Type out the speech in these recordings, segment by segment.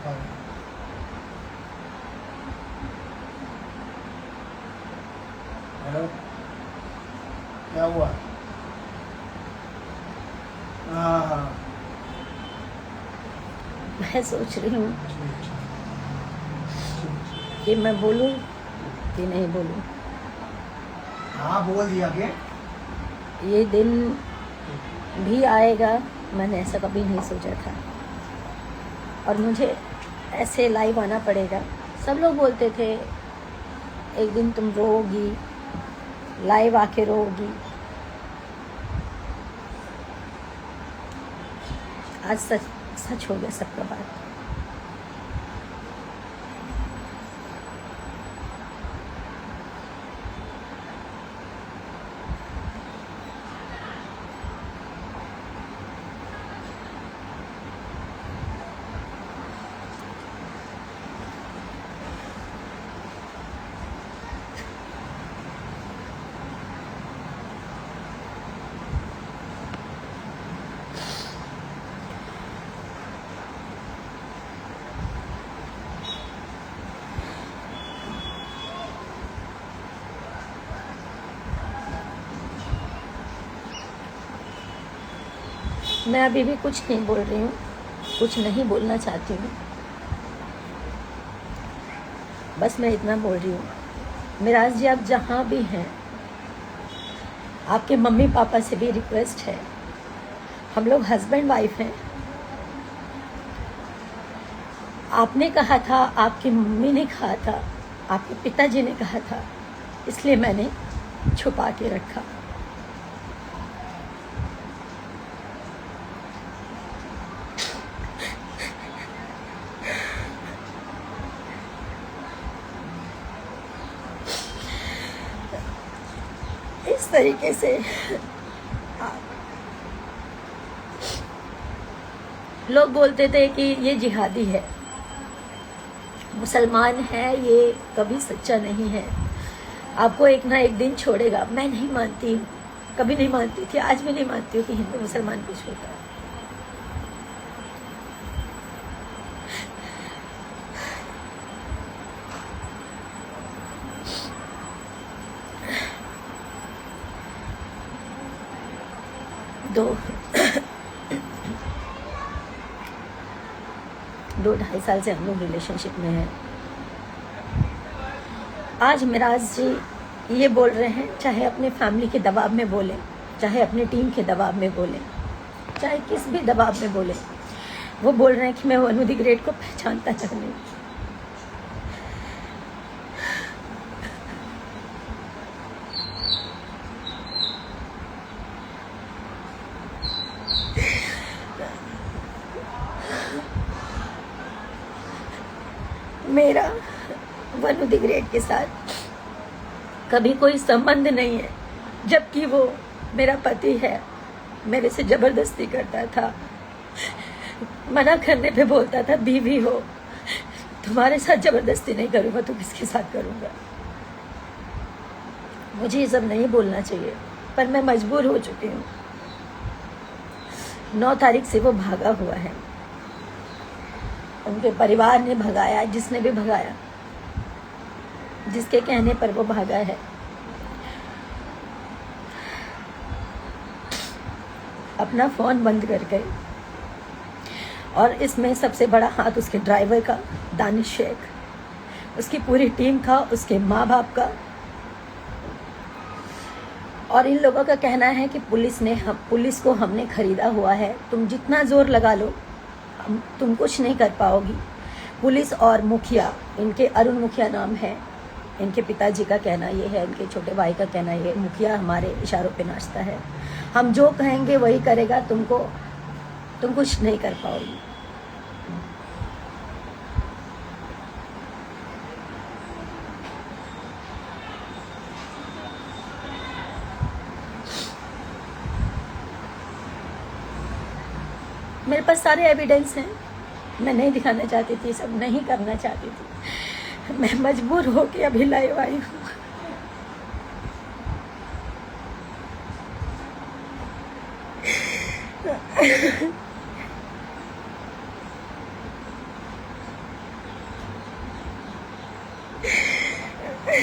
Hello, क्या हुआ? हाँ हाँ, मैं सोच रही हूँ कि मैं बोलूँ कि नहीं बोलूँ। हाँ बोल दिया के। ये दिन भी आएगा, मैंने ऐसा कभी नहीं सोचा था, और मुझे ऐसे लाइव आना पड़ेगा। सब लोग बोलते थे एक दिन तुम रोओगी, लाइव आके रोओगी। आज सच सच हो गया सबका बात। मैं अभी भी कुछ नहीं बोल रही हूँ, कुछ नहीं बोलना चाहती हूँ। बस मैं इतना बोल रही हूँ, मिराज जी आप जहाँ भी हैं, आपके मम्मी पापा से भी रिक्वेस्ट है, हम लोग हस्बैंड वाइफ हैं। आपने कहा था, आपकी मम्मी ने कहा था, आपके पिताजी ने कहा था, इसलिए मैंने छुपा के रखा। इस तरीके से लोग बोलते थे कि ये जिहादी है, मुसलमान है, ये कभी सच्चा नहीं है, आपको एक ना एक दिन छोड़ेगा। मैं नहीं मानती, कभी नहीं मानती थी, आज भी नहीं मानती हूँ कि हिंदू मुसलमान कुछ होता है। दो ढाई साल से हम लोग रिलेशनशिप में हैं। आज मिराज जी ये बोल रहे हैं, चाहे अपने फैमिली के दबाव में बोले, चाहे अपनी टीम के दबाव में बोले, चाहे किस भी दबाव में बोले, वो बोल रहे हैं कि मैं वनु द ग्रेट को पहचानता तक नहीं। मेरा वनु द ग्रेट के साथ कभी कोई संबंध नहीं है, जबकि वो मेरा पति है, मेरे से जबरदस्ती करता था, मना करने पे बोलता था बीवी हो, तुम्हारे साथ जबरदस्ती नहीं करूंगा तो किसके साथ करूंगा। मुझे ये सब नहीं बोलना चाहिए, पर मैं मजबूर हो चुकी हूँ। 9 तारीख से वो भागा हुआ है, उनके परिवार ने भगाया, जिसने भी भगाया, जिसके कहने पर वो भागा है। अपना फोन बंद कर गए, और इसमें सबसे बड़ा हाथ उसके ड्राइवर का, दानिश शेख, उसकी पूरी टीम का, उसके माँ बाप का। और इन लोगों का कहना है कि पुलिस को हमने खरीदा हुआ है, तुम जितना जोर लगा लो तुम कुछ नहीं कर पाओगी। पुलिस और मुखिया, इनके अरुण मुखिया नाम है, इनके पिताजी का कहना ये है, इनके छोटे भाई का कहना ये, मुखिया हमारे इशारों पे नाचता है, हम जो कहेंगे वही करेगा, तुम कुछ नहीं कर पाओगी। मेरे पास सारे एविडेंस हैं, मैं नहीं दिखाना चाहती थी, सब नहीं करना चाहती थी, मैं मजबूर होके अभी लाइव आई हूँ। मैं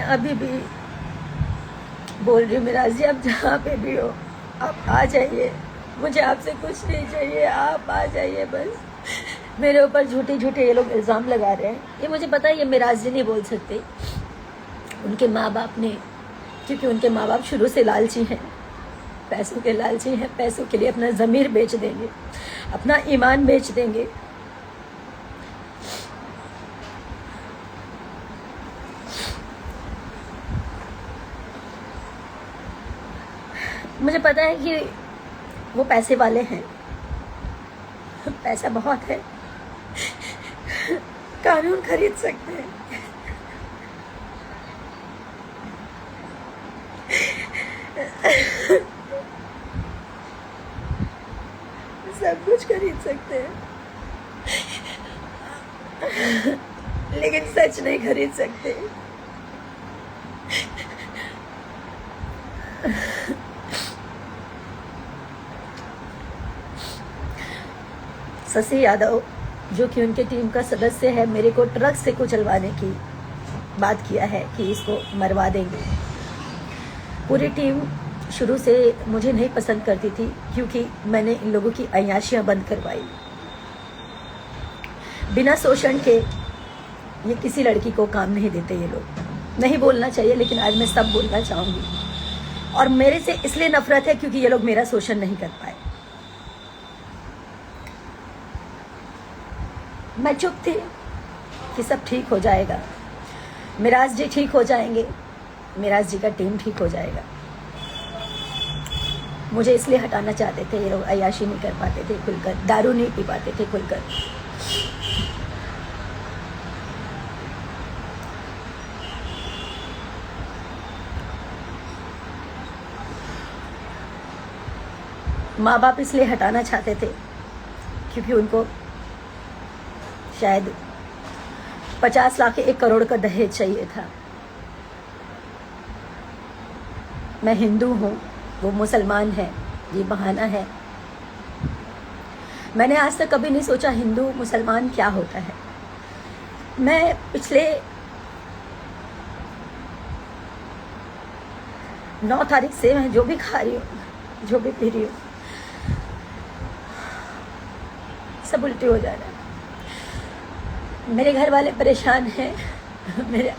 अभी भी बोल रही हूँ मिराज जी, आप जहाँ पे भी हो आप आ जाइए, मुझे आपसे कुछ नहीं चाहिए, आप आ जाइए बस। मेरे ऊपर झूठे झूठे ये लोग इल्ज़ाम लगा रहे हैं, ये मुझे पता है ये मिराज जी नहीं बोल सकते, उनके माँ बाप ने, क्योंकि उनके माँ बाप शुरू से लालची हैं, पैसों के लालची हैं, पैसों के लिए अपना ज़मीर बेच देंगे, अपना ईमान बेच देंगे। मुझे पता है कि वो पैसे वाले हैं, पैसा बहुत है, कानून खरीद सकते हैं, सब कुछ खरीद सकते हैं, लेकिन सच नहीं खरीद सकते। शशि यादव जो कि उनके टीम का सदस्य है, मेरे को ट्रक से कुचलवाने की बात किया है कि इसको मरवा देंगे। पूरी टीम शुरू से मुझे नहीं पसंद करती थी, क्योंकि मैंने इन लोगों की अय्याशियां बंद करवाई। बिना शोषण के ये किसी लड़की को काम नहीं देते ये लोग। नहीं बोलना चाहिए, लेकिन आज मैं सब बोलना चाहूँगी। और मेरे से इसलिए नफरत है क्योंकि ये लोग मेरा शोषण नहीं कर पाए। मैं चुप थी कि सब ठीक हो जाएगा, मिराज जी ठीक हो जाएंगे, मिराज जी का टीम ठीक हो जाएगा। मुझे इसलिए हटाना चाहते थे, ये लोग अय्याशी नहीं कर पाते थे खुलकर, दारू नहीं पी पाते थे खुलकर। माँ बाप इसलिए हटाना चाहते थे क्योंकि उनको शायद 50 लाख 1 करोड़ का दहेज चाहिए था। मैं हिंदू हूँ, वो मुसलमान है, ये बहाना है। मैंने आज तक कभी नहीं सोचा हिंदू मुसलमान क्या होता है। मैं पिछले 9 तारीख से मैं जो भी खा रही हूँ, जो भी पी रही हूँ, सब उल्टी हो जा रहा है। मेरे घर वाले परेशान हैं, मेरे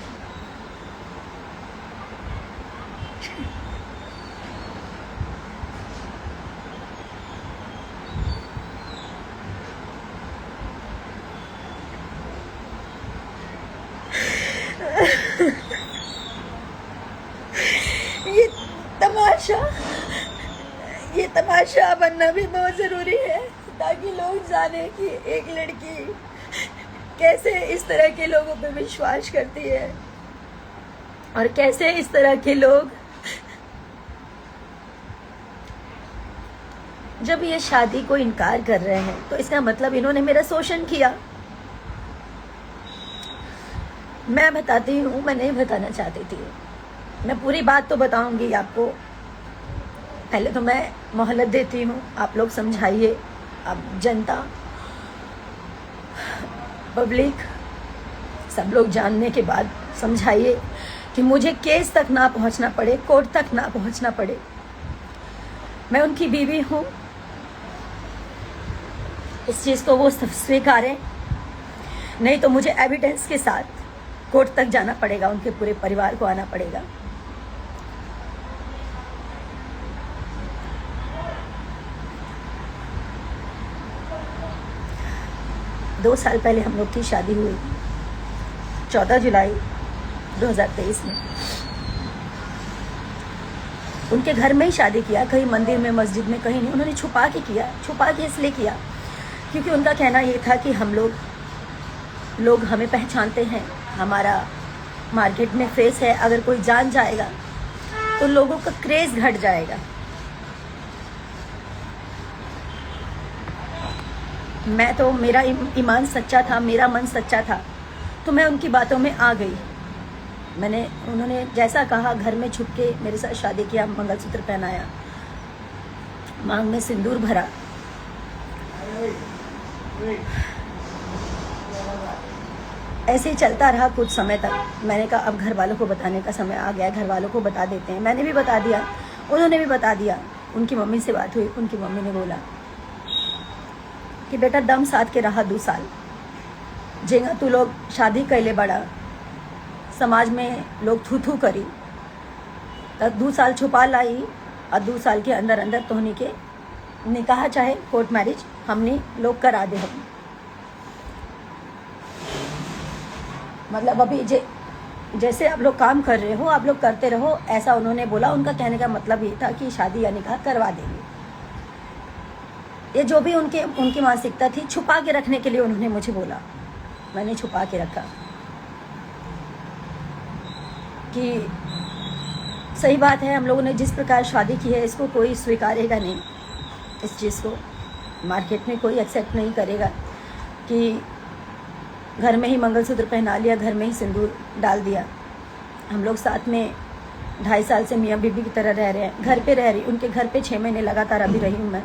ये तमाशा बनना भी बहुत जरूरी है, ताकि लोग जाने कि एक लड़की कैसे इस तरह के लोगों पे विश्वास करती है और कैसे इस तरह के लोग जब ये शादी को इनकार कर रहे हैं तो इसका मतलब इन्होंने मेरा शोषण किया। मैं बताती हूँ, मैं नहीं बताना चाहती थी, मैं पूरी बात तो बताऊंगी आपको। पहले तो मैं मोहलत देती हूँ, आप लोग समझाइए, आप जनता, पब्लिक, सब लोग जानने के बाद समझाइए कि मुझे केस तक ना पहुँचना पड़े, कोर्ट तक ना पहुँचना पड़े। मैं उनकी बीवी हूँ, इस चीज़ को वो स्वीकारें, नहीं तो मुझे एविडेंस के साथ कोर्ट तक जाना पड़ेगा, उनके पूरे परिवार को आना पड़ेगा। दो साल पहले हम लोग की शादी हुई, 14 जुलाई 2023 में। उनके घर में ही शादी किया, कहीं मंदिर में, मस्जिद में, कहीं नहीं। उन्होंने छुपा के किया। छुपा के इसलिए किया क्योंकि उनका कहना ये था कि हम लोग हमें पहचानते हैं, हमारा मार्केट में फेस है, अगर कोई जान जाएगा तो लोगों का क्रेज घट जाएगा। मैं तो, मेरा ईमान सच्चा था, मेरा मन सच्चा था, तो मैं उनकी बातों में आ गई। उन्होंने जैसा कहा घर में छुप के मेरे साथ शादी किया, मंगलसूत्र पहनाया, मांग में सिंदूर भरा। ऐसे ही चलता रहा कुछ समय तक। मैंने कहा अब घर वालों को बताने का समय आ गया, घर वालों को बता देते हैं। मैंने भी बता दिया, उन्होंने भी बता दिया। उनकी मम्मी से बात हुई, उनकी मम्मी ने बोला कि बेटा दम साथ के रहा 2 साल, जेगा तू लोग शादी कैले बड़ा, समाज में लोग थू थू करी, तब 2 साल छुपा लाई और 2 साल के अंदर अंदर तोहनी के निकाह चाहे कोर्ट मैरिज हमने लोग करा दे। हम मतलब अभी जैसे आप लोग काम कर रहे हो आप लोग करते रहो, ऐसा उन्होंने बोला। उनका कहने का मतलब ये था कि शादी या निकाह करवा देंगे। ये जो भी उनकी मानसिकता थी, छुपा के रखने के लिए उन्होंने मुझे बोला। मैंने छुपा के रखा कि सही बात है, हम लोगों ने जिस प्रकार शादी की है इसको कोई स्वीकारेगा नहीं, इस चीज़ को मार्केट में कोई एक्सेप्ट नहीं करेगा कि घर में ही मंगलसूत्र पहना लिया, घर में ही सिंदूर डाल दिया। हम लोग साथ में 2.5 साल से मियाँ बीबी की तरह रह रहे हैं, घर पे रह रही, उनके घर पे 6 महीने लगातार अभी रही हूँ मैं।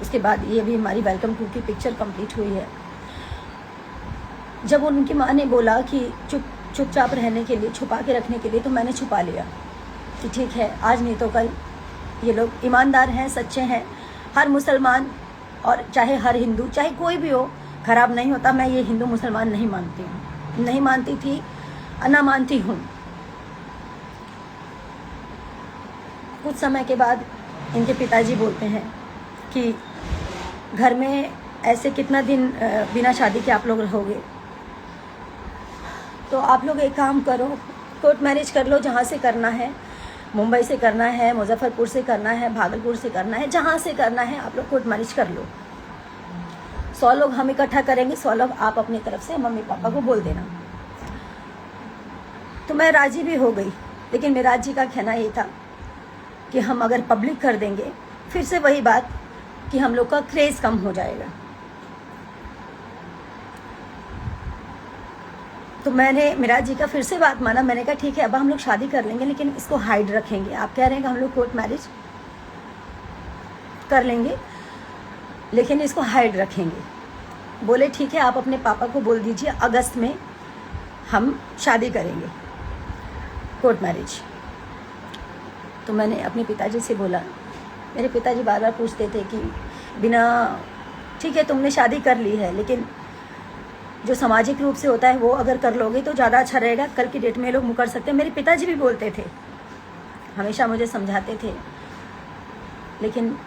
उसके बाद ये भी हमारी वेलकम टू की पिक्चर कंप्लीट हुई है। जब उनकी माँ ने बोला कि चुपचाप रहने के लिए, छुपा के रखने के लिए, तो मैंने छुपा लिया कि ठीक है, आज नहीं तो कल ये लोग ईमानदार हैं, सच्चे हैं। हर मुसलमान और चाहे हर हिंदू, चाहे कोई भी हो, खराब नहीं होता। मैं ये हिंदू मुसलमान नहीं मानती हूँ, नहीं मानती थी, ना मानती हूँ। कुछ समय के बाद इनके पिताजी बोलते हैं कि घर में ऐसे कितना दिन बिना शादी के आप लोग रहोगे, तो आप लोग एक काम करो, कोर्ट मैरिज कर लो, जहाँ से करना है, मुंबई से करना है, मुजफ्फरपुर से करना है, भागलपुर से करना है, जहाँ से करना है आप लोग कोर्ट मैरिज कर लो। 100 लोग हम इकट्ठा करेंगे, 100 लोग आप अपनी तरफ से मम्मी पापा को बोल देना। तो मैं राजी भी हो गई, लेकिन मेराज जी का कहना ये था कि हम अगर पब्लिक कर देंगे, फिर से वही बात कि हम लोग का क्रेज कम हो जाएगा। तो मैंने मेराज जी का फिर से बात माना। मैंने कहा ठीक है, अब हम लोग शादी कर लेंगे, लेकिन इसको हाइड रखेंगे। आप कह रहे हैं कि हम लोग कोर्ट मैरिज कर लेंगे, लेकिन इसको हाइड रखेंगे। बोले ठीक है, आप अपने पापा को बोल दीजिए अगस्त में हम शादी करेंगे, कोर्ट मैरिज। तो मैंने अपने पिताजी से बोला। मेरे पिताजी बार बार पूछते थे कि बिना, ठीक है तुमने शादी कर ली है, लेकिन जो सामाजिक रूप से होता है वो अगर कर लोगे तो ज़्यादा अच्छा रहेगा, कल की डेट में लोग मुकर सकते हैं। मेरे पिताजी भी बोलते थे, हमेशा मुझे समझाते थे, लेकिन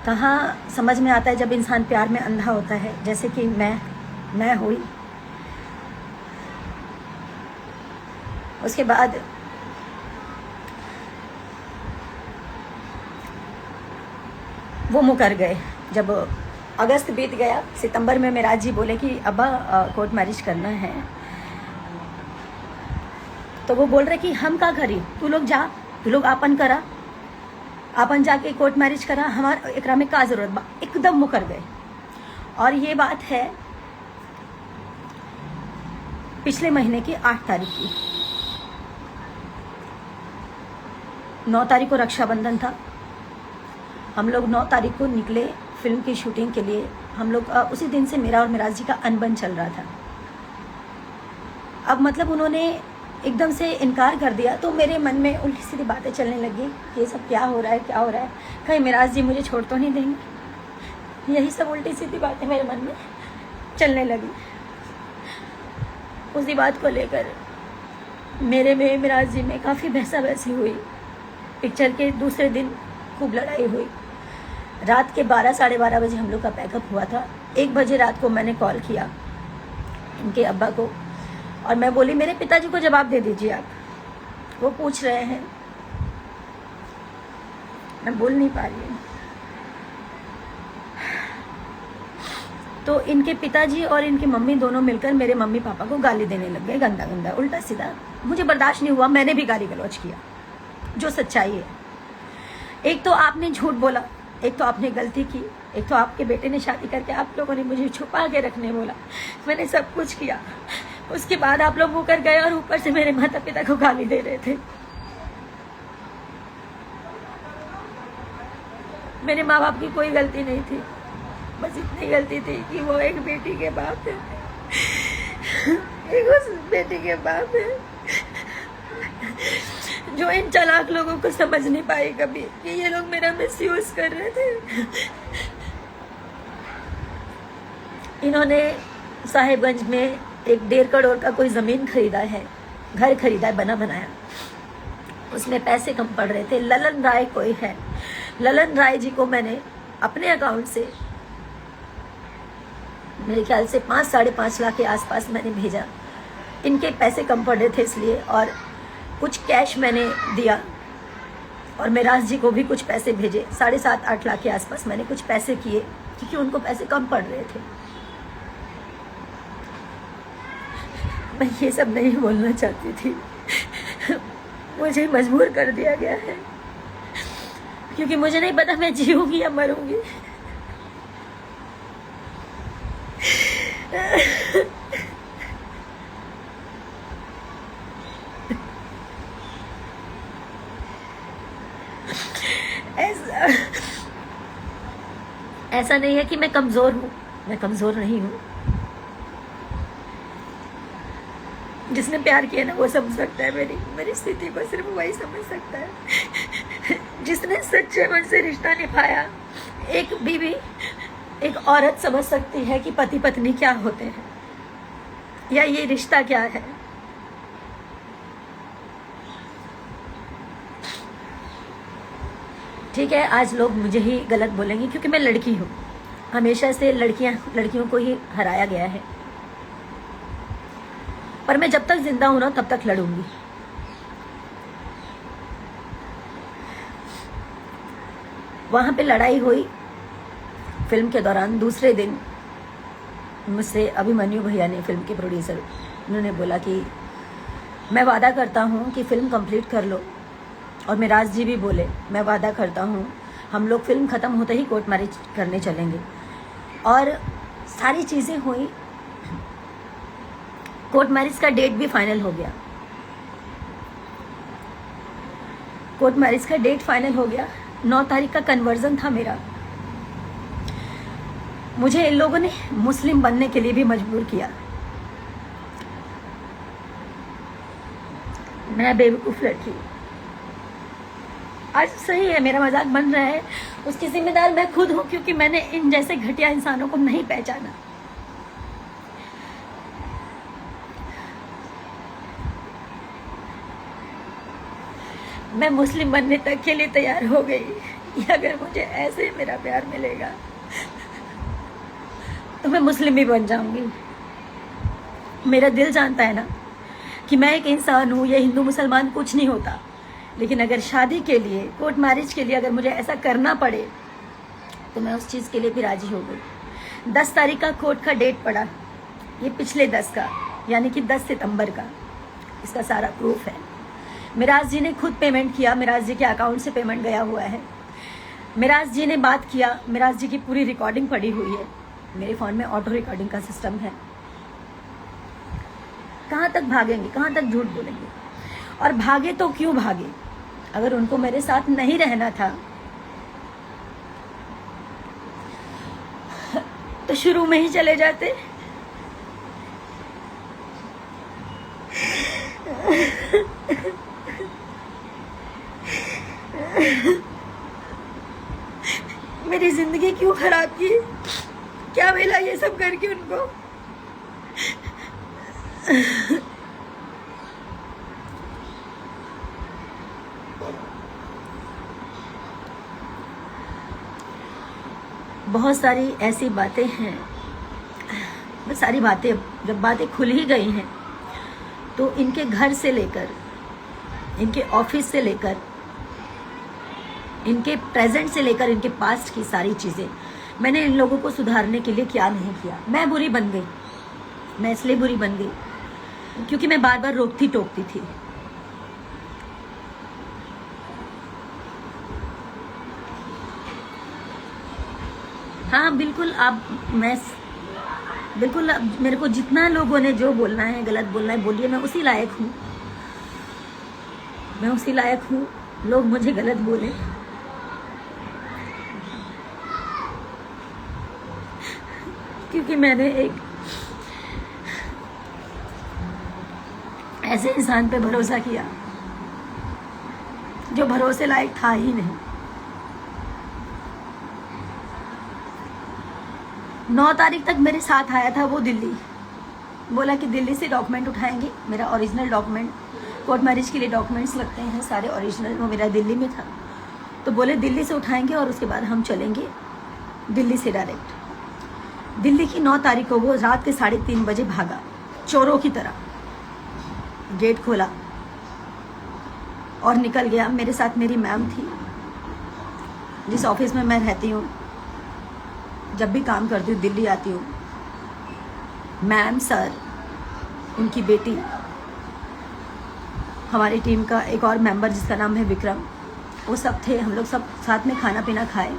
कहाँ समझ में आता है जब इंसान प्यार में अंधा होता है, जैसे कि मैं हुई। उसके बाद वो मुकर गए। जब अगस्त बीत गया, सितंबर में मेराज जी बोले कि अब्बा कोर्ट मैरिज करना है, तो वो बोल रहे कि हम का करी, तू लोग जा, तू लोग आपन करा, आपन जाके कोर्ट मैरिज करा, हमारा एकरा में का जरूरत बा। एकदम मुकर गए। और ये बात है पिछले महीने की 8 तारीख की। 9 तारीख को रक्षाबंधन था। हम लोग 9 तारीख को निकले फिल्म की शूटिंग के लिए। हम लोग उसी दिन से मेरा और मेराज जी का अनबन चल रहा था। अब मतलब उन्होंने एकदम से इनकार कर दिया, तो मेरे मन में उल्टी सीधी बातें चलने लगी कि ये सब क्या हो रहा है, क्या हो रहा है, कहीं मेराज जी मुझे छोड़ तो नहीं देंगे। यही सब उल्टी सीधी बातें मेरे मन में चलने लगी। उसी बात को लेकर मेरे में मेराज जी में काफ़ी बहसा बहसी हुई। पिक्चर के दूसरे दिन खूब लड़ाई हुई। रात के 12 साढ़े 12 बजे हम लोग का पैकअप हुआ था। 1 बजे रात को मैंने कॉल किया इनके अब्बा को, और मैं बोली मेरे पिताजी को जवाब दे दीजिए आप, वो पूछ रहे हैं। मैं बोल नहीं पा रही हूँ। तो इनके पिताजी और इनकी मम्मी दोनों मिलकर मेरे मम्मी पापा को गाली देने लग गए, गंदा गंदा उल्टा सीधा। मुझे बर्दाश्त नहीं हुआ, मैंने भी गाली गलौज किया, जो सच्चाई है। एक तो आपने झूठ बोला, एक तो आपने गलती की, एक तो आपके बेटे ने शादी करके आप लोगों ने मुझे छुपा के रखने बोला। मैंने सब कुछ किया, उसके बाद आप लोग मुकर गए और ऊपर से मेरे माता पिता को गाली दे रहे थे। मेरे माँ बाप की कोई गलती नहीं थी, बस इतनी गलती थी कि वो एक बेटी के बाप है, एक उस बेटी के बाप है जो इन चालाक लोगों को समझ नहीं पाई कभी कि ये लोग मेरा मिसयूज कर रहे थे। इन्होंने साहिबगंज में एक 1.5 करोड़ का कोई जमीन खरीदा है, घर खरीदा है बना बनाया, उसमें पैसे कम पड़ रहे थे। ललन राय कोई है, ललन राय जी को मैंने अपने अकाउंट से मेरे ख्याल से 5-5.5 लाख के आसपास मैंने भेजा। इनके पैसे कम पड़ रहे थे इसलिए, और कुछ कैश मैंने दिया, और मेराज जी को भी कुछ पैसे भेजे। 7.5-8 लाख के आसपास मैंने कुछ पैसे किए क्योंकि उनको पैसे कम पड़ रहे थे। मैं ये सब नहीं बोलना चाहती थी, मुझे मजबूर कर दिया गया है क्योंकि मुझे नहीं पता मैं जीऊंगी या मरूंगी। ऐसा नहीं है कि मैं कमजोर हूं, मैं कमजोर नहीं हूं। जिसने प्यार किया ना वो समझ सकता है मेरी स्थिति को, सिर्फ वही समझ सकता है। जिसने सच्चे मन से रिश्ता निभाया, एक बीवी एक औरत समझ सकती है कि पति पत्नी क्या होते हैं या ये रिश्ता क्या है। ठीक है, आज लोग मुझे ही गलत बोलेंगे क्योंकि मैं लड़की हूँ, हमेशा से लड़कियों को ही हराया गया है, पर मैं जब तक जिंदा हूं ना तब तक लड़ूंगी। वहां पे लड़ाई हुई फिल्म के दौरान। दूसरे दिन मुझसे अभिमन्यु भैया ने, फिल्म के प्रोड्यूसर, उन्होंने बोला कि मैं वादा करता हूं कि फिल्म कंप्लीट कर लो, और मेराज जी भी बोले मैं वादा करता हूं हम लोग फिल्म खत्म होते ही कोर्ट मैरिज करने चलेंगे। और सारी चीजें हुई, कोर्ट मैरिज का डेट भी फाइनल हो गया, कोर्ट मैरिज का डेट फाइनल हो गया। 9 तारीख का कन्वर्जन था मेरा। मुझे इन लोगों ने मुस्लिम बनने के लिए भी मजबूर किया। मैं बेवकूफ लड़की, आज सही है मेरा मजाक बन रहा है, उसकी जिम्मेदार मैं खुद हूं क्योंकि मैंने इन जैसे घटिया इंसानों को नहीं पहचाना। मैं मुस्लिम बनने तक के लिए तैयार हो गई। अगर मुझे ऐसे मेरा प्यार मिलेगा तो मैं मुस्लिम भी बन जाऊंगी। मेरा दिल जानता है ना कि मैं एक इंसान हूँ, ये हिंदू मुसलमान कुछ नहीं होता, लेकिन अगर शादी के लिए, कोर्ट मैरिज के लिए अगर मुझे ऐसा करना पड़े तो मैं उस चीज़ के लिए भी राजी हो गई। 10 तारीख का कोर्ट का डेट पड़ा, ये पिछले 10 का, यानी कि 10 सितंबर का। इसका सारा प्रूफ है। मिराज जी ने खुद पेमेंट किया, मिराज जी के अकाउंट से पेमेंट गया हुआ है। मिराज जी ने बात किया, मिराज जी की पूरी रिकॉर्डिंग पड़ी हुई है, मेरे फ़ोन में ऑटो रिकॉर्डिंग का सिस्टम है। कहाँ तक भागेंगे, कहाँ तक झूठ बोलेंगे? और भागे तो क्यों भागे? अगर उनको मेरे साथ नहीं रहना था तो शुरू में ही चले जाते। मेरी जिंदगी क्यों खराब की? क्या मिला ये सब करके उनको? बहुत सारी ऐसी बातें हैं, वो सारी बातें, जब बातें खुल ही गई हैं तो इनके घर से लेकर, इनके ऑफिस से लेकर, इनके प्रेजेंट से लेकर इनके पास्ट की सारी चीज़ें मैंने इन लोगों को सुधारने के लिए क्या नहीं किया। मैं बुरी बन गई, मैं इसलिए बुरी बन गई क्योंकि मैं बार बार रोकती टोकती थी। हाँ बिल्कुल, आप बिल्कुल मेरे को जितना लोगों ने जो बोलना है, गलत बोलना है बोलिए, मैं उसी लायक हूँ, मैं उसी लायक हूँ। लोग मुझे गलत बोले, क्योंकि मैंने एक ऐसे इंसान पे भरोसा किया जो भरोसे लायक था ही नहीं। 9 तारीख तक मेरे साथ आया था वो दिल्ली, बोला कि दिल्ली से डॉक्यूमेंट उठाएंगे, मेरा ओरिजिनल डॉक्यूमेंट, कोर्ट मैरिज के लिए डॉक्यूमेंट्स लगते हैं सारे ओरिजिनल, वो मेरा दिल्ली में था। तो बोले दिल्ली से उठाएंगे और उसके बाद हम चलेंगे दिल्ली से डायरेक्ट। दिल्ली की 9 तारीख को वो रात के 3:30 बजे भागा चोरों की तरह, गेट खोला और निकल गया। मेरे साथ मेरी मैम थी, जिस ऑफिस में मैं रहती हूँ, जब भी काम करती हूँ, दिल्ली आती हूँ। मैम, सर, उनकी बेटी, हमारी टीम का एक और मेंबर जिसका नाम है विक्रम, वो सब थे। हम लोग सब साथ में खाना पीना खाए।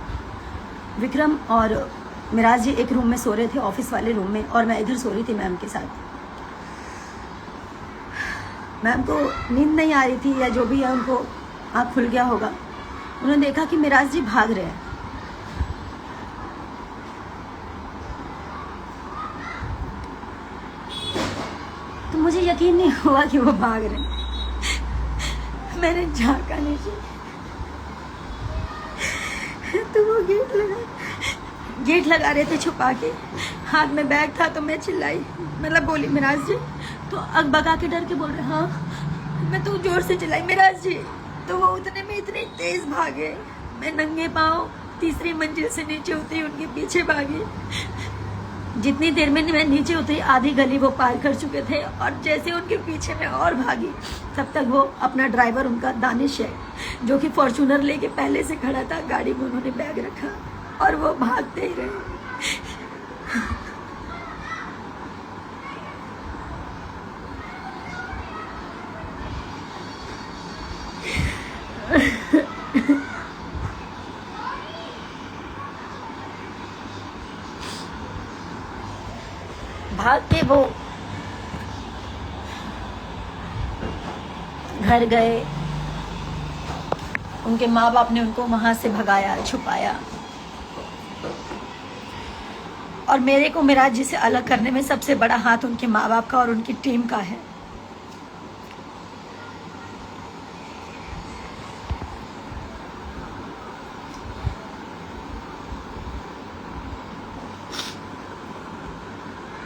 विक्रम और मिराज जी एक रूम में सो रहे थे, ऑफिस वाले रूम में, और मैं इधर सो रही थी मैम के साथ। मैम को नींद नहीं आ रही थी या जो भी है, उनको आँख खुल गया होगा। उन्होंने देखा कि मिराज जी भाग रहे हैं। तो मुझे यकीन नहीं हुआ कि वो भाग रहे हैं। मैंने झांका नीचे तो वो गेट लगा रहे थे छुपा के, हाथ में बैग था। तो मैं चिल्लाई, मतलब बोली मिराज जी, तो अगबगा के डर के बोल रहे, हाँ। मैं तो जोर से चिल्लाई मिराज जी, तो वो उतने में इतने तेज भागे। मैं नंगे पाँव 3री मंजिल से नीचे उतरी, उनके पीछे भागी। जितनी देर में मैं नीचे उतरी, आधी गली वो पार कर चुके थे, और जैसे उनके पीछे मैं और भागी, तब तक वो अपना ड्राइवर, उनका दानिश है, जो कि फॉर्चूनर लेके पहले से खड़ा था, गाड़ी में उन्होंने बैग रखा और वो भागते ही रहे। भाग के वो घर गए। उनके माँ बाप ने उनको वहां से भगाया, छुपाया। और मेरे को मिराज जी से अलग करने में सबसे बड़ा हाथ उनके माँ बाप का और उनकी टीम का है।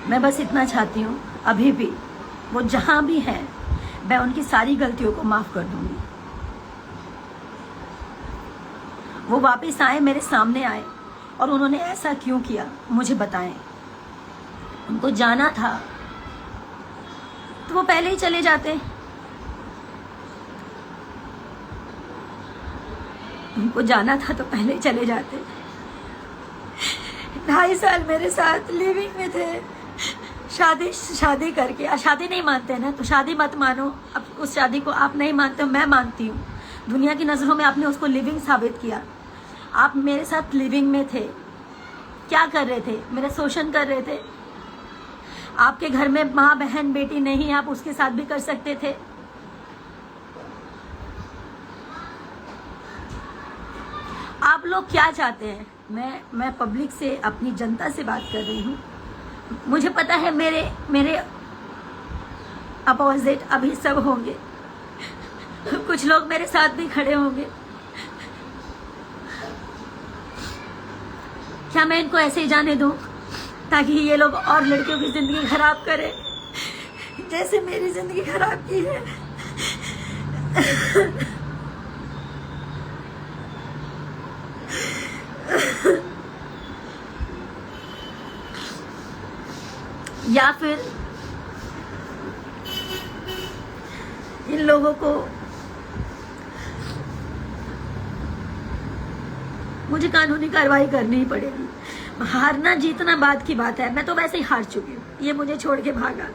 मैं बस इतना चाहती हूँ, अभी भी वो जहां भी हैं, मैं उनकी सारी गलतियों को माफ कर दूंगी। वो वापस आए, मेरे सामने आए, और उन्होंने ऐसा क्यों किया मुझे बताएं। उनको जाना था तो वो पहले ही चले जाते। उनको जाना था तो पहले ही चले जाते। 2.5 साल मेरे साथ लिविंग में थे। शादी करके, शादी नहीं मानते ना तो शादी मत मानो। अब उस शादी को आप नहीं मानते हो, मैं मानती हूँ। दुनिया की नजरों में आपने उसको लिविंग साबित किया। आप मेरे साथ लिविंग में थे, क्या कर रहे थे? मेरा शोषण कर रहे थे। आपके घर में माँ, बहन, बेटी नहीं, आप उसके साथ भी कर सकते थे। आप लोग क्या चाहते हैं? मैं पब्लिक से, अपनी जनता से बात कर रही हूँ। मुझे पता है मेरे अपोजिट अभी सब होंगे, कुछ लोग मेरे साथ भी खड़े होंगे। क्या मैं इनको ऐसे ही जाने दूं ताकि ये लोग और लड़कियों की जिंदगी खराब करें जैसे मेरी जिंदगी खराब की है? या फिर इन लोगों को मुझे कानूनी कार्रवाई करनी ही पड़ेगी। हारना जीतना बाद की बात है, मैं तो वैसे ही हार चुकी हूँ। ये मुझे छोड़ के भागा,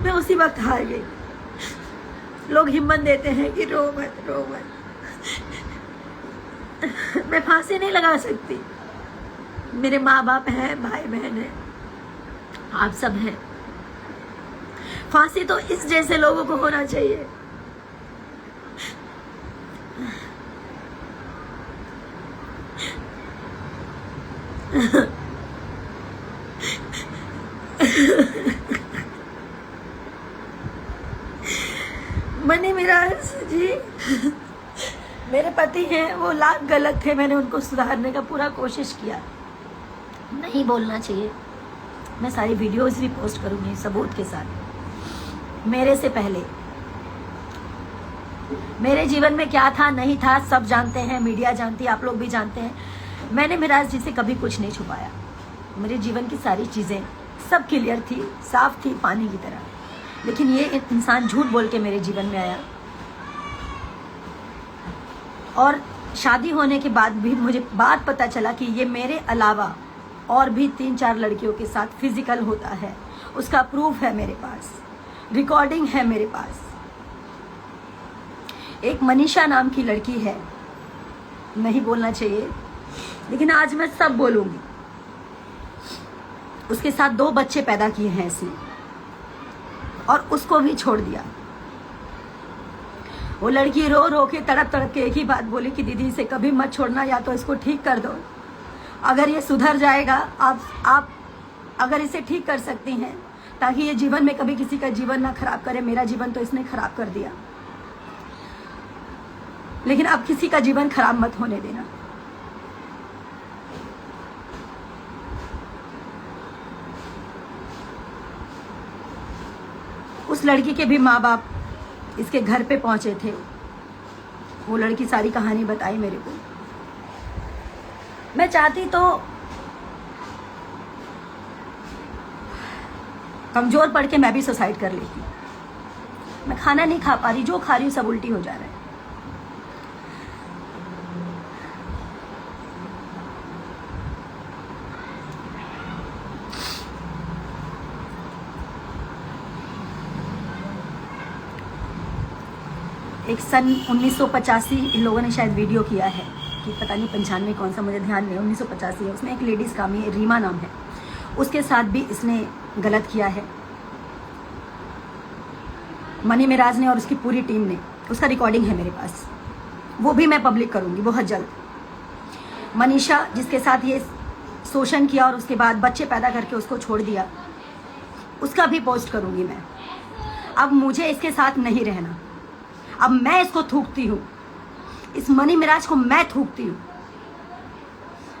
मैं उसी वक्त हार गई। लोग हिम्मत देते हैं कि रो मत, रो मत। मैं फांसी नहीं लगा सकती, मेरे माँ बाप हैं, भाई बहन है, आप सब हैं। फांसी तो इस जैसे लोगों को होना चाहिए। मनी मिराज जी मेरे पति हैं, वो लाख गलत थे, मैंने उनको सुधारने का पूरा कोशिश किया। नहीं बोलना चाहिए, मैं सारी वीडियोस भी पोस्ट करूंगी सबूत के साथ। मेरे से पहले मेरे जीवन में क्या था नहीं था सब जानते हैं, मीडिया जानती है, आप लोग भी जानते हैं। मैंने मिराज जी से कभी कुछ नहीं छुपाया। मेरे जीवन की सारी चीजें सब क्लियर थी, साफ थी, पानी की तरह। लेकिन ये इंसान झूठ बोल के मेरे जीवन में आया, और शादी होने के बाद भी मुझे बात पता चला कि ये मेरे अलावा और भी 3-4 लड़कियों के साथ फिजिकल होता है। उसका प्रूफ है मेरे पास, रिकॉर्डिंग है मेरे पास। एक मनीषा नाम की लड़की है, नहीं बोलना चाहिए लेकिन आज मैं सब बोलूंगी। उसके साथ 2 बच्चे पैदा किए हैं इसने, और उसको भी छोड़ दिया। वो लड़की रो रो के तड़प तड़प के एक ही बात बोली कि दीदी इसे कभी मत छोड़ना, या तो इसको ठीक कर दो। अगर ये सुधर जाएगा, आप अगर इसे ठीक कर सकती हैं ताकि ये जीवन में कभी किसी का जीवन ना खराब करे। मेरा जीवन तो इसने खराब कर दिया, लेकिन अब किसी का जीवन खराब मत होने देना। उस लड़की के भी माँ बाप इसके घर पे पहुंचे थे। वो लड़की सारी कहानी बताई मेरे को। मैं चाहती तो कमजोर पड़ के मैं भी सुसाइड कर लेती। मैं खाना नहीं खा पा रही, जो खा रही हूँ सब उल्टी हो जा रहा है। एक सन 1985 इन लोगों ने शायद वीडियो किया है कि पता नहीं 95 कौन सा, मुझे ध्यान नहीं, 1985 है। उसमें एक लेडीज़ काम है, रीमा नाम है, उसके साथ भी इसने गलत किया है, मनी मिराज ने और उसकी पूरी टीम ने। उसका रिकॉर्डिंग है मेरे पास, वो भी मैं पब्लिक करूंगी बहुत जल्द। मनीषा जिसके साथ ये शोषण किया और उसके बाद बच्चे पैदा करके उसको छोड़ दिया, उसका भी पोस्ट करूंगी मैं। अब मुझे इसके साथ नहीं रहना, अब मैं इसको थूकती हूँ, इस मनी मिराज को मैं थूकती हूँ।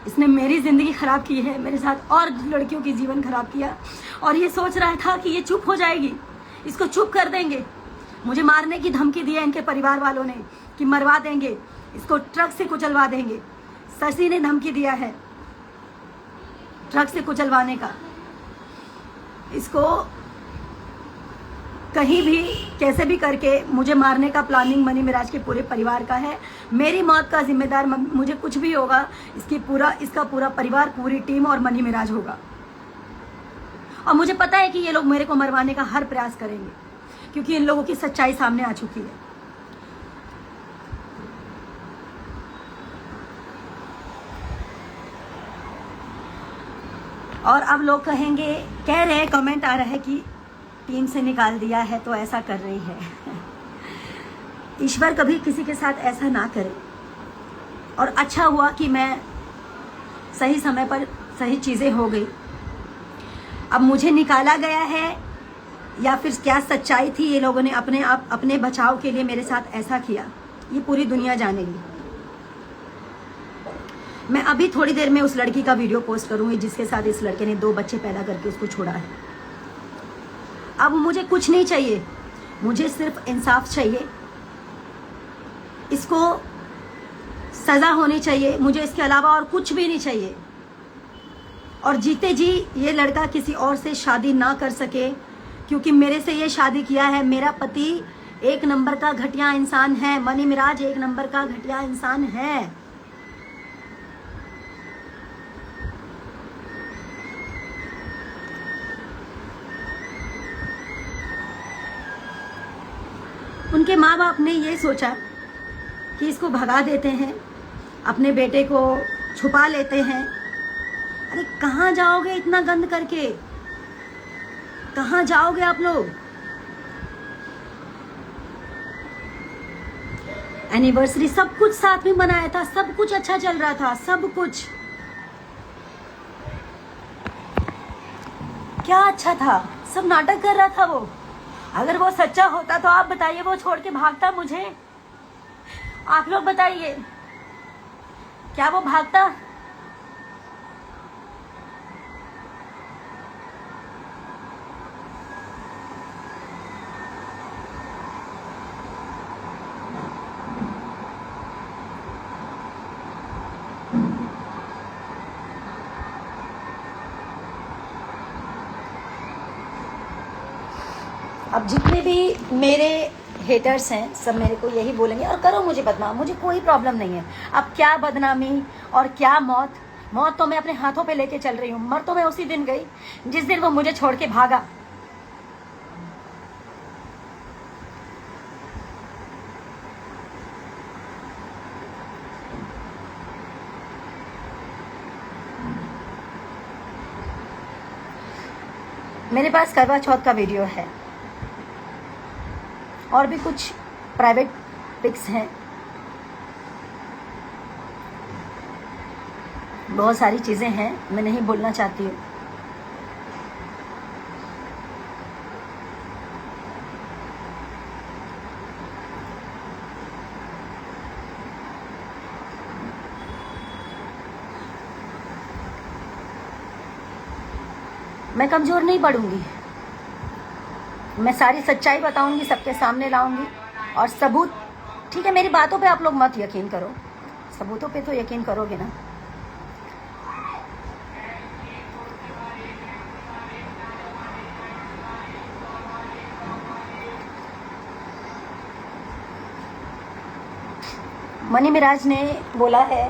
इसने मेरी जिंदगी खराब की है, मेरे साथ और लड़कियों की जीवन खराब किया, और ये सोच रहा था कि ये चुप हो जाएगी, इसको चुप कर देंगे। मुझे मारने की धमकी दी है इनके परिवार वालों ने कि मरवा देंगे, इसको ट्रक से कुचलवा देंगे। शशि ने धमकी दिया है ट्रक से कुचलवाने का। इसको कहीं भी कैसे भी करके मुझे मारने का प्लानिंग मनी मिराज के पूरे परिवार का है। मेरी मौत का जिम्मेदार, मुझे कुछ भी होगा, इसका पूरा परिवार, पूरी टीम और मनी मिराज होगा। और मुझे पता है कि ये लोग मेरे को मरवाने का हर प्रयास करेंगे, क्योंकि इन लोगों की सच्चाई सामने आ चुकी है। और अब लोग कहेंगे, कह रहे हैं, कमेंट आ रहा है कि टीम से निकाल दिया है तो ऐसा कर रही है। ईश्वर कभी किसी के साथ ऐसा ना करे। और अच्छा हुआ कि मैं सही समय पर सही चीज़ें हो गई। अब मुझे निकाला गया है या फिर क्या सच्चाई थी, ये लोगों ने अपने बचाव के लिए मेरे साथ ऐसा किया, ये पूरी दुनिया जानेगी। मैं अभी थोड़ी देर में उस लड़की का वीडियो पोस्ट करूंगी जिसके साथ इस लड़के ने 2 बच्चे पैदा करके उसको छोड़ा है। अब मुझे कुछ नहीं चाहिए, मुझे सिर्फ इंसाफ चाहिए। इसको सजा होनी चाहिए, मुझे इसके अलावा और कुछ भी नहीं चाहिए। और जीते जी ये लड़का किसी और से शादी ना कर सके, क्योंकि मेरे से ये शादी किया है। मेरा पति 1 नंबर का घटिया इंसान है, मनी मिराज 1 नंबर का घटिया इंसान है। उनके माँ बाप ने ये सोचा कि इसको भगा देते हैं, अपने बेटे को छुपा लेते हैं, अरे कहाँ जाओगे इतना गंद करके? कहाँ जाओगे आप लोग? एनिवर्सरी सब कुछ साथ में मनाया था, सब कुछ अच्छा चल रहा था, सब कुछ। क्या अच्छा था? सब नाटक कर रहा था वो। अगर वो सच्चा होता तो आप बताइए, वो छोड़ के भागता मुझे? आप लोग बताइए, क्या वो भागता? अब जितने भी मेरे हेटर्स हैं सब मेरे को यही बोलेंगे, और करो मुझे बदनाम, मुझे कोई प्रॉब्लम नहीं है। अब क्या बदनामी और क्या मौत? मौत तो मैं अपने हाथों पे लेके चल रही हूँ। मर तो मैं उसी दिन गई जिस दिन वो मुझे छोड़ के भागा। मेरे पास करवा चौथ का वीडियो है और भी कुछ प्राइवेट पिक्स हैं, बहुत सारी चीज़ें हैं, मैं नहीं बोलना चाहती हूँ। मैं कमज़ोर नहीं पड़ूंगी, मैं सारी सच्चाई बताऊंगी, सबके सामने लाऊंगी। और सबूत, ठीक है, मेरी बातों पे आप लोग मत यकीन करो, सबूतों पे तो यकीन करोगे ना। मनी मिराज ने बोला है,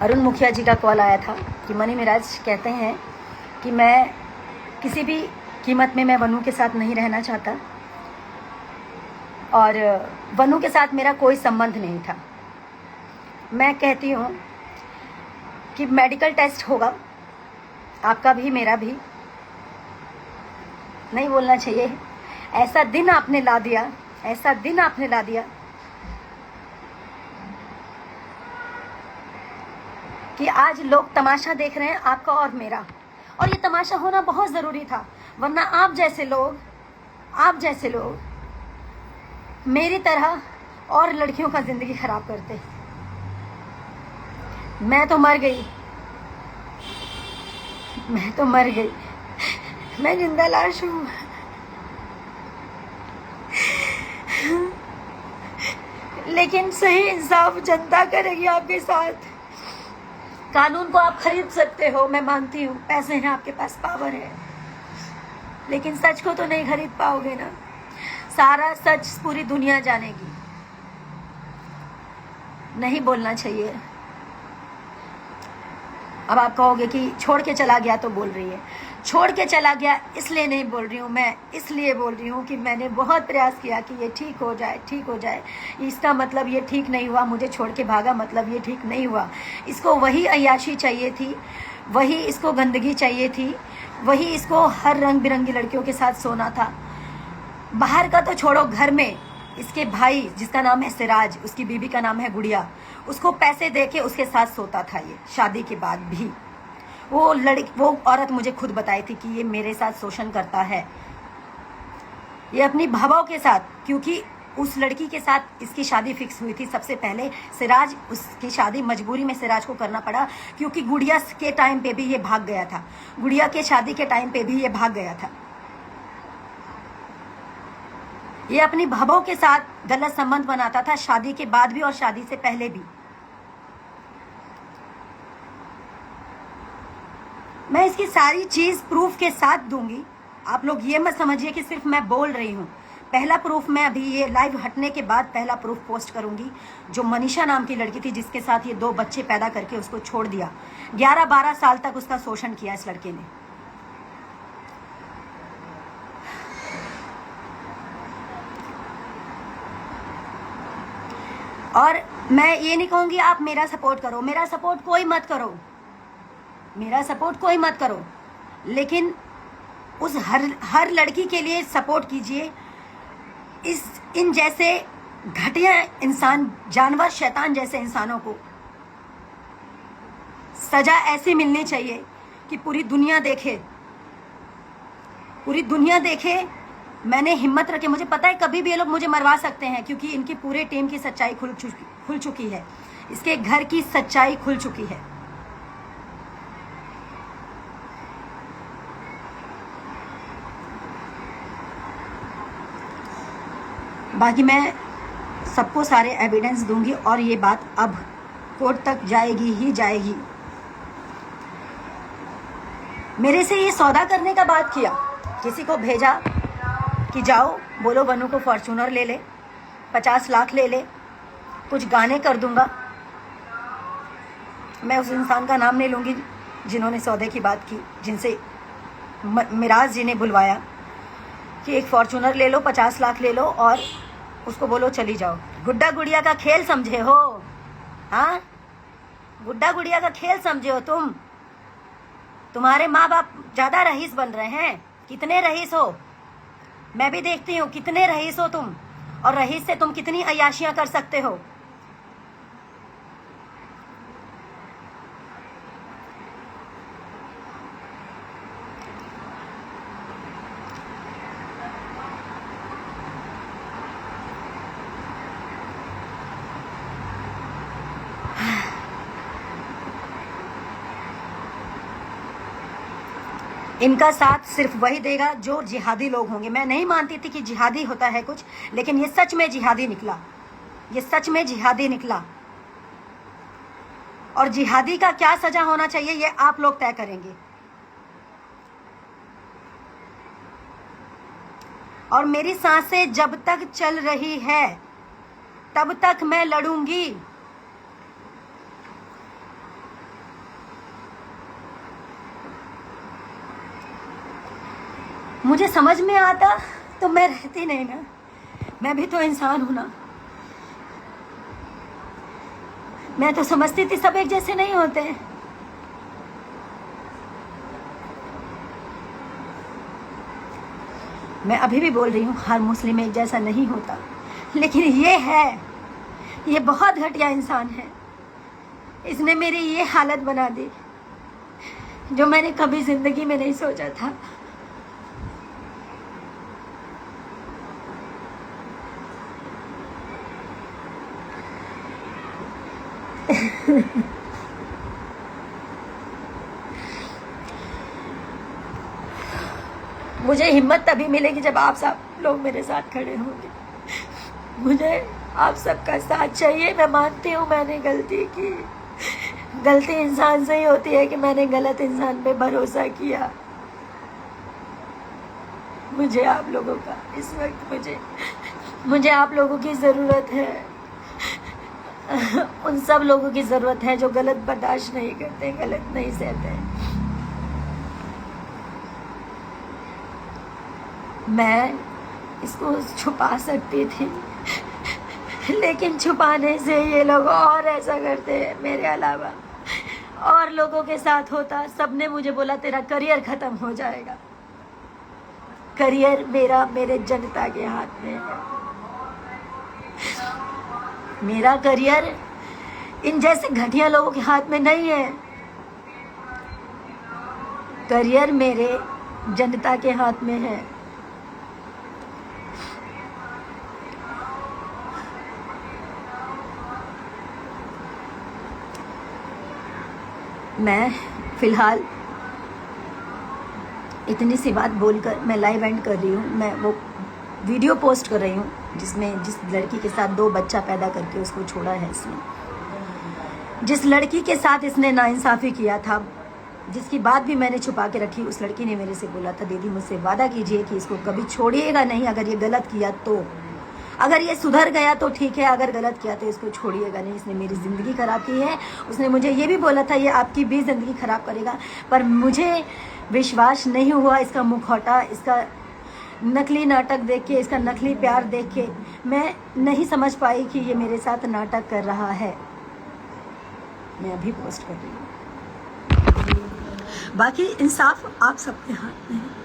अरुण मुखिया जी का कॉल आया था कि मनी मिराज कहते हैं कि मैं किसी भी कीमत में मैं वनु के साथ नहीं रहना चाहता और वनु के साथ मेरा कोई संबंध नहीं था। मैं कहती हूँ कि मेडिकल टेस्ट होगा, आपका भी मेरा भी। नहीं बोलना चाहिए, ऐसा दिन आपने ला दिया, ऐसा दिन आपने ला दिया कि आज लोग तमाशा देख रहे हैं आपका और मेरा। और ये तमाशा होना बहुत ज़रूरी था, वरना आप जैसे लोग मेरी तरह और लड़कियों का ज़िंदगी खराब करते। मैं तो मर गई, मैं जिंदा लाश हूँ। लेकिन सही इंसाफ जनता करेगी आपके साथ। कानून को आप खरीद सकते हो, मैं मानती हूँ, पैसे हैं आपके पास, पावर है, लेकिन सच को तो नहीं खरीद पाओगे ना। सारा सच पूरी दुनिया जानेगी। नहीं बोलना चाहिए। अब आप कहोगे कि छोड़ के चला गया तो बोल रही है। छोड़ के चला गया इसलिए नहीं बोल रही हूँ, मैं इसलिए बोल रही हूँ कि मैंने बहुत प्रयास किया कि ये ठीक हो जाए। इसका मतलब ये ठीक नहीं हुआ, मुझे छोड़ के भागा, मतलब ये ठीक नहीं हुआ। इसको वही अय्याशी चाहिए थी, वही इसको गंदगी चाहिए थी, वही इसको हर रंग बिरंगी लड़कियों के साथ सोना था। बाहर का तो छोड़ो, घर में इसके भाई जिसका नाम है सिराज, उसकी बीबी का नाम है गुड़िया, उसको पैसे दे के उसके साथ सोता था ये, शादी के बाद भी। वो औरत मुझे खुद बताई थी कि ये मेरे साथ शोषण करता है, ये अपनी भावाओं के साथ, क्योंकि उस लड़की के साथ इसकी शादी फिक्स हुई थी सबसे पहले। सिराज, उसकी शादी मजबूरी में सिराज को करना पड़ा, क्योंकि गुड़िया के टाइम पे भी ये भाग गया था, गुड़िया के शादी के टाइम पे भी ये भाग गया था। ये अपनी भावों के साथ गलत संबंध बनाता था, शादी के बाद भी और शादी से पहले भी। मैं इसकी सारी चीज प्रूफ के साथ दूंगी। आप लोग ये मत समझिए कि सिर्फ मैं बोल रही हूँ। पहला प्रूफ मैं अभी ये लाइव हटने के बाद पहला प्रूफ पोस्ट करूंगी, जो मनीषा नाम की लड़की थी जिसके साथ ये 2 बच्चे पैदा करके उसको छोड़ दिया। 11-12 साल तक उसका शोषण किया इस लड़के ने। और मैं ये नहीं कहूंगी आप मेरा सपोर्ट करो, मेरा सपोर्ट कोई मत करो, मेरा सपोर्ट कोई मत करो, लेकिन उस हर लड़की के लिए सपोर्ट कीजिए। इन जैसे घटिया इंसान, जानवर, शैतान जैसे इंसानों को सजा ऐसी मिलनी चाहिए कि पूरी दुनिया देखे, पूरी दुनिया देखे। मैंने हिम्मत रखे, मुझे पता है कभी भी ये लोग मुझे मरवा सकते हैं, क्योंकि इनकी पूरे टीम की सच्चाई खुल चुकी है, इसके घर की सच्चाई खुल चुकी है। बाकी मैं सबको सारे एविडेंस दूंगी और ये बात अब कोर्ट तक जाएगी ही जाएगी। मेरे से ये सौदा करने का बात किया, किसी को भेजा कि जाओ बोलो बनू को फॉर्च्यूनर ले ले, 50 लाख ले ले, कुछ गाने कर दूंगा। मैं उस इंसान का नाम नहीं लूंगी जिन्होंने सौदे की बात की, जिनसे मिराज जी ने बुलवाया कि एक फॉर्च्यूनर ले लो, 50 लाख ले लो और उसको बोलो चली जाओ। गुड्डा गुड़िया का खेल समझे हो? हाँ, गुड्डा गुड़िया का खेल समझे हो तुम? तुम्हारे माँ बाप ज्यादा रईस बन रहे हैं। कितने रईस हो? मैं भी देखती हूँ कितने रईस हो तुम, और रईस से तुम कितनी अय्याशियां कर सकते हो। इनका साथ सिर्फ वही देगा जो जिहादी लोग होंगे। मैं नहीं मानती थी कि जिहादी होता है कुछ, लेकिन ये सच में जिहादी निकला, ये सच में जिहादी निकला। और जिहादी का क्या सजा होना चाहिए ये आप लोग तय करेंगे। और मेरी सांसें जब तक चल रही है तब तक मैं लड़ूंगी। मुझे समझ में आता तो मैं रहती नहीं ना, मैं भी तो इंसान हूं ना। मैं तो समझती थी सब एक जैसे नहीं होते। मैं अभी भी बोल रही हूँ हर मुस्लिम एक जैसा नहीं होता, लेकिन ये है, ये बहुत घटिया इंसान है। इसने मेरी ये हालत बना दी जो मैंने कभी जिंदगी में नहीं सोचा था। मुझे हिम्मत तभी मिलेगी जब आप सब लोग मेरे साथ खड़े होंगे। मुझे आप सबका साथ चाहिए। मैं मानती हूँ मैंने गलती की, गलती इंसान से ही होती है कि मैंने गलत इंसान पे भरोसा किया। मुझे आप लोगों का इस वक्त मुझे आप लोगों की ज़रूरत है। उन सब लोगों की ज़रूरत है जो गलत बर्दाश्त नहीं करते, गलत नहीं सहते। मैं इसको छुपा सकती थी, लेकिन छुपाने से ये लोग और ऐसा करते हैं। मेरे अलावा और लोगों के साथ होता, सबने मुझे बोला तेरा करियर खत्म हो जाएगा। करियर मेरे जनता के हाथ में है। मेरा करियर इन जैसे घटिया लोगों के हाथ में नहीं है। करियर मेरे जनता के हाथ में है। मैं फिलहाल इतनी सी बात बोलकर मैं लाइव एंड कर रही हूँ। मैं वो वीडियो पोस्ट कर रही हूँ जिसमें जिस लड़की के साथ 2 बच्चा पैदा करके उसको छोड़ा है इसने, जिस लड़की के साथ इसने नाइंसाफ़ी किया था, जिसकी बात भी मैंने छुपा के रखी। उस लड़की ने मेरे से बोला था दीदी मुझसे वादा कीजिए कि इसको कभी छोड़िएगा नहीं, अगर ये गलत किया तो, अगर ये सुधर गया तो ठीक है, अगर गलत किया तो इसको छोड़िएगा नहीं। इसने मेरी ज़िंदगी ख़राब की है। उसने मुझे ये भी बोला था ये आपकी भी ज़िंदगी ख़राब करेगा, पर मुझे विश्वास नहीं हुआ। इसका मुखौटा, इसका नकली नाटक देख के, इसका नकली प्यार देख के मैं नहीं समझ पाई कि ये मेरे साथ नाटक कर रहा है। मैं अभी पोस्ट कर रही हूँ। बाकी इंसाफ आप सबके हाथ में है।